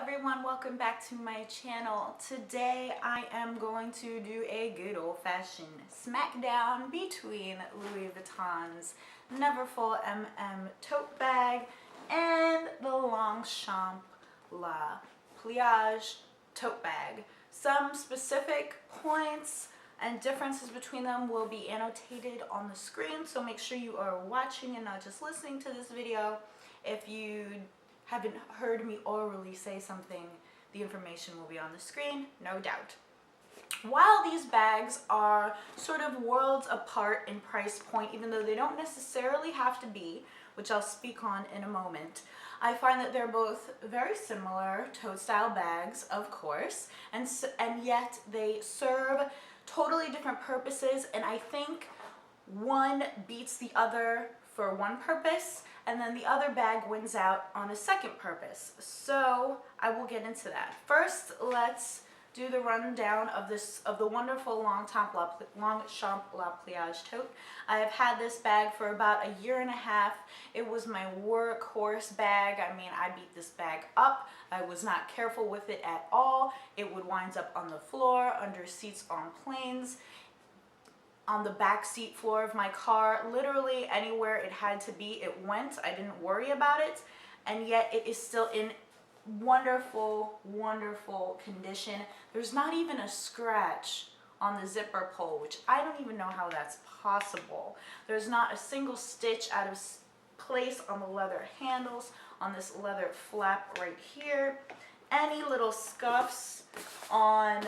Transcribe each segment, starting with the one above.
everyone, welcome back to my channel. Today I am going to do a good old-fashioned smackdown between Louis Vuitton's Neverfull tote bag and the Longchamp Le Pliage tote bag. Some specific points and differences between them will be annotated on the screen, so make sure you are watching and not just listening to this video. If you haven't heard me orally say something, the information will be on the screen, no doubt. While these bags are sort of worlds apart in price point, even though they don't necessarily have to be, which I'll speak on in a moment, I find that they're both very similar tote style bags, of course, and yet they serve totally different purposes, and I think one beats the other for one purpose, and then the other bag wins out on a second purpose. So I will get into that. First, let's do the rundown of the wonderful Longchamp Le Pliage tote. I have had this bag for about a year and a half. It was my workhorse bag. I mean, I beat this bag up. I was not careful with it at all. It would wind up on the floor, under seats on planes, on the back seat floor of my car. Literally anywhere it had to be, it went. I didn't worry about it, and yet it is still in wonderful, wonderful condition. There's not even a scratch on the zipper pull, which I don't even know how that's possible. There's not a single stitch out of place on the leather handles, on this leather flap right here. Any little scuffs on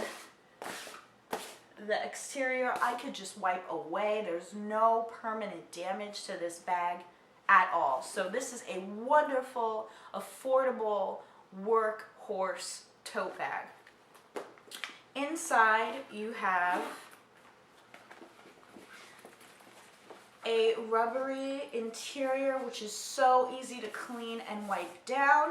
the exterior I could just wipe away. There's no permanent damage to this bag at all. So this is a wonderful, affordable workhorse tote bag. Inside you have a rubbery interior, which is so easy to clean and wipe down,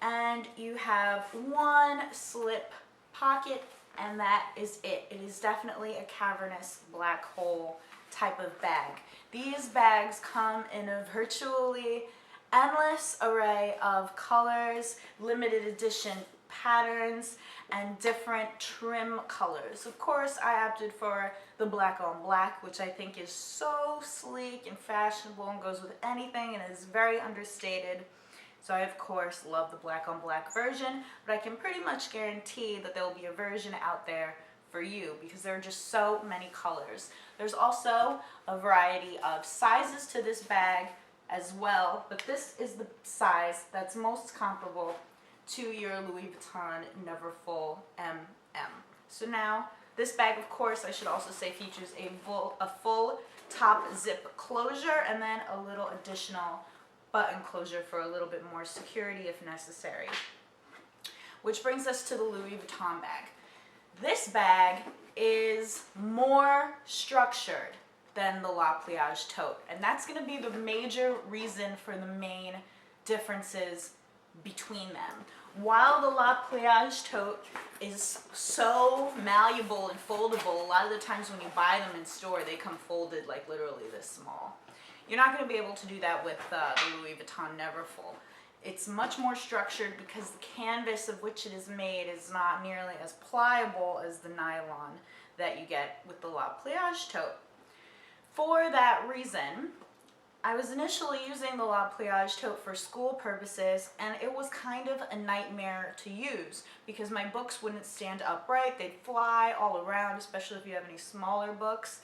and you have one slip pocket, and that is it. It is definitely a cavernous black hole type of bag. These bags come in a virtually endless array of colors, limited edition patterns, and different trim colors. Of course, I opted for the black on black, which I think is so sleek and fashionable and goes with anything and is very understated. So I, of course, love the black on black version, but I can pretty much guarantee that there will be a version out there for you because there are just so many colors. There's also a variety of sizes to this bag as well, but this is the size that's most comparable to your Louis Vuitton Neverfull MM. So now, this bag, of course, I should also say, features a full top zip closure and then a little additional button closure for a little bit more security if necessary. Which brings us to the Louis Vuitton bag. This bag is more structured than the Le Pliage tote, and that's going to be the major reason for the main differences between them. While the Le Pliage tote is so malleable and foldable, a lot of the times when you buy them in store, they come folded like literally this small. You're not going to be able to do that with the Louis Vuitton Neverfull. It's much more structured because the canvas of which it is made is not nearly as pliable as the nylon that you get with the Le Pliage tote. For that reason, I was initially using the Le Pliage tote for school purposes, and it was kind of a nightmare to use because my books wouldn't stand upright. They'd fly all around, especially if you have any smaller books.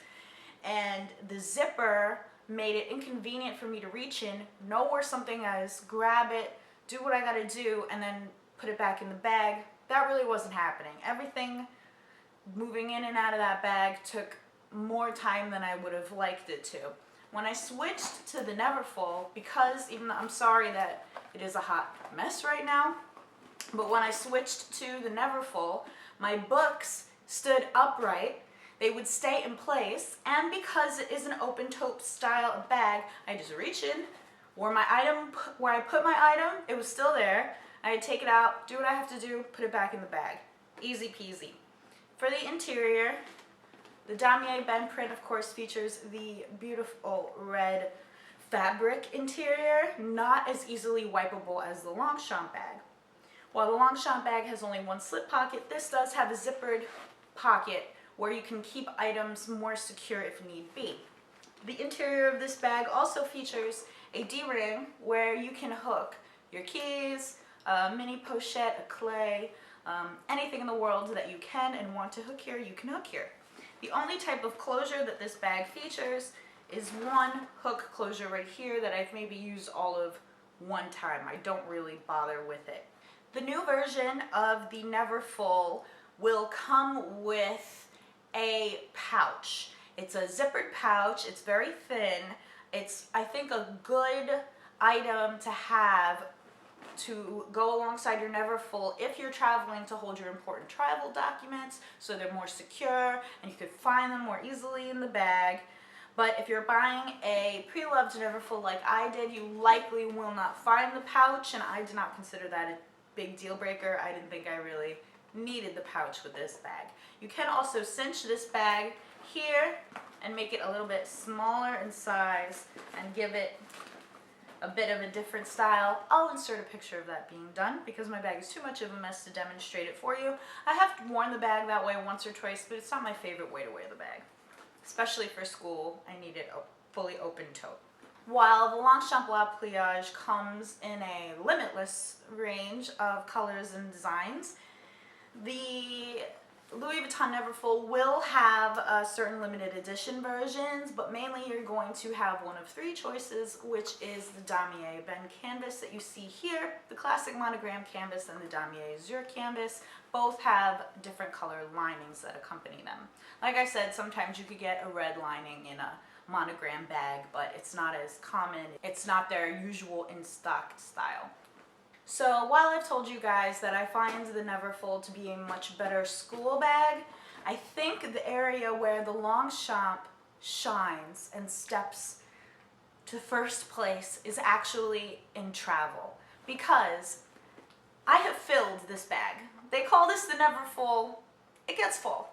And the zipper made it inconvenient for me to reach in, know where something is, grab it, do what I gotta do, and then put it back in the bag. That really wasn't happening. Everything moving in and out of that bag took more time than I would have liked it to. When I switched to the Neverfull, because even though I'm sorry that it is a hot mess right now, but when I switched to the Neverfull, my books stood upright. They would stay in place, and because it is an open tote style bag, I just reach in, where I put my item, it was still there. I'd take it out, do what I have to do, put it back in the bag. Easy peasy. For the interior, the damier bend print, of course, features the beautiful red fabric interior, not as easily wipeable as the Longchamp bag. While the Longchamp bag has only one slip pocket, this does have a zippered pocket where you can keep items more secure if need be. The interior of this bag also features a D-ring where you can hook your keys, a mini pochette, a clay, anything in the world that you can and want to hook here, you can hook here. The only type of closure that this bag features is one hook closure right here that I've maybe used all of one time. I don't really bother with it. The new version of the Neverfull will come with a pouch. It's a zippered pouch. It's very thin. It's, I think, a good item to have to go alongside your Neverfull if you're traveling to hold your important travel documents, so they're more secure and you could find them more easily in the bag. But if you're buying a pre-loved Neverfull like I did, you likely will not find the pouch, and I did not consider that a big deal breaker. I didn't think I really needed the pouch with this bag. You can also cinch this bag here and make it a little bit smaller in size and give it a bit of a different style. I'll insert a picture of that being done because my bag is too much of a mess to demonstrate it for you. I have worn the bag that way once or twice, but it's not my favorite way to wear the bag. Especially for school, I needed a fully open tote. While the Longchamp Le Pliage comes in a limitless range of colors and designs, the Louis Vuitton Neverfull will have certain limited edition versions, but mainly you're going to have one of three choices, which is the Damier Ben canvas that you see here, the classic monogram canvas, and the Damier Azur canvas. Both have different color linings that accompany them. Like I said, sometimes you could get a red lining in a monogram bag, but it's not as common. It's not their usual in-stock style. So while I've told you guys that I find the Neverfull to be a much better school bag, I think the area where the Longchamp shines and steps to first place is actually in travel, because I have filled this bag. They call this the Neverfull. It gets full.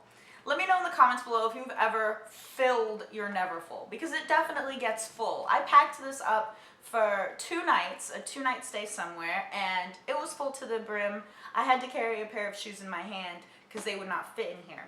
Let me know in the comments below if you've ever filled your Neverfull, because it definitely gets full. I packed this up for 2 nights, a 2-night stay somewhere, and it was full to the brim. I had to carry a pair of shoes in my hand because they would not fit in here.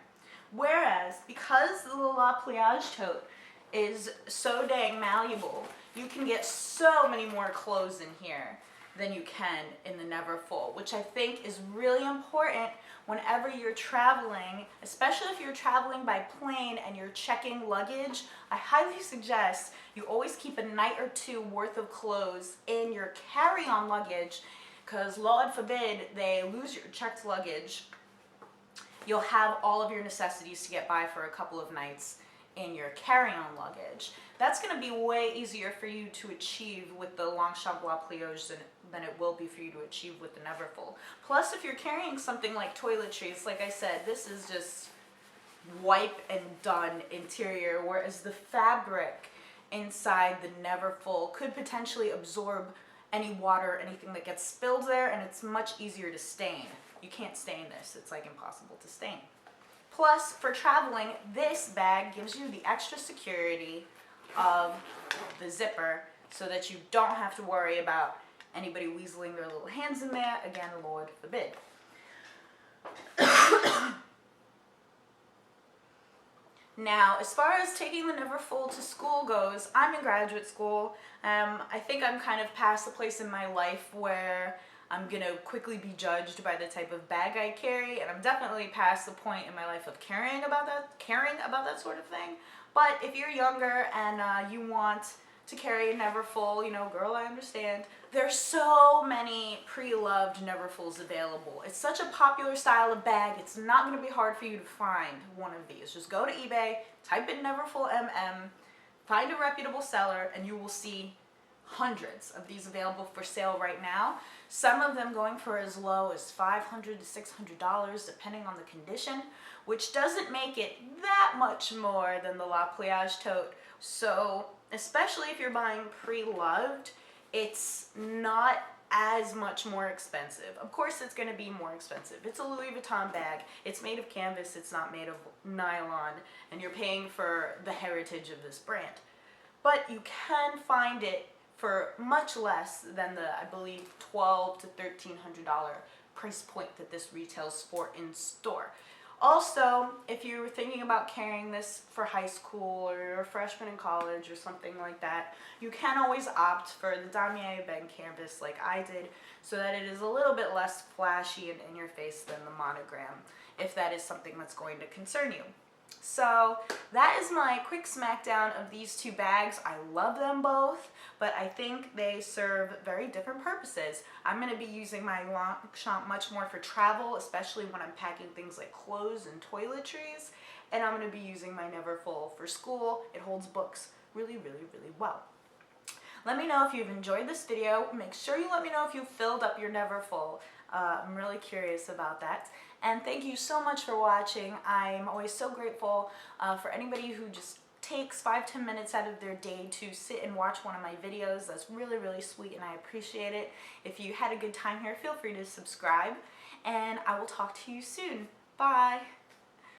Whereas, because the Le Pliage tote is so dang malleable, you can get so many more clothes in here than you can in the Neverfull, which I think is really important whenever you're traveling, especially if you're traveling by plane and you're checking luggage. I highly suggest you always keep a night or 2 worth of clothes in your carry-on luggage, because Lord forbid they lose your checked luggage. You'll have all of your necessities to get by for a couple of nights in your carry-on luggage. That's going to be way easier for you to achieve with the Longchamp Le Pliage than it will be for you to achieve with the Neverfull. Plus, if you're carrying something like toiletries, like I said, this is just wipe and done interior, whereas the fabric inside the Neverfull could potentially absorb any water, anything that gets spilled there, and it's much easier to stain. You can't stain this. It's like impossible to stain. Plus, for traveling, this bag gives you the extra security of the zipper so that you don't have to worry about anybody weaseling their little hands in there. Again, Lord forbid. Now, as far as taking the Neverfull to school goes, I'm in graduate school. I think I'm kind of past the place in my life where I'm going to quickly be judged by the type of bag I carry, and I'm definitely past the point in my life of caring about that sort of thing. But if you're younger and you want to carry a Neverfull, you know, girl, I understand. There's so many pre-loved Neverfulls available. It's such a popular style of bag, it's not going to be hard for you to find one of these. Just go to eBay, type in Neverfull MM, find a reputable seller, and you will see hundreds of these available for sale right now. Some of them going for as low as $500 to $600 depending on the condition, which doesn't make it that much more than the Le Pliage tote. So especially if you're buying pre-loved, it's not as much more expensive. Of course it's going to be more expensive. It's a Louis Vuitton bag. It's made of canvas. It's not made of nylon, and you're paying for the heritage of this brand. But you can find it for much less than the, I believe, $1,200 to $1,300 price point that this retails for in store. Also, if you're thinking about carrying this for high school or you're a freshman in college or something like that, you can always opt for the Damier Ben canvas like I did, so that it is a little bit less flashy and in your face than the monogram, if that is something that's going to concern you. So that is my quick smackdown of these two bags. I love them both, but I think they serve very different purposes. I'm going to be using my Longchamp much more for travel, especially when I'm packing things like clothes and toiletries, and I'm going to be using my Neverfull for school. It holds books really, really, really well. Let me know if you've enjoyed this video. Make sure you let me know if you filled up your Neverfull. I'm really curious about that. And thank you so much for watching. I'm always so grateful for anybody who just takes 5-10 minutes out of their day to sit and watch one of my videos. That's really, really sweet, and I appreciate it. If you had a good time here, feel free to subscribe, and I will talk to you soon. Bye.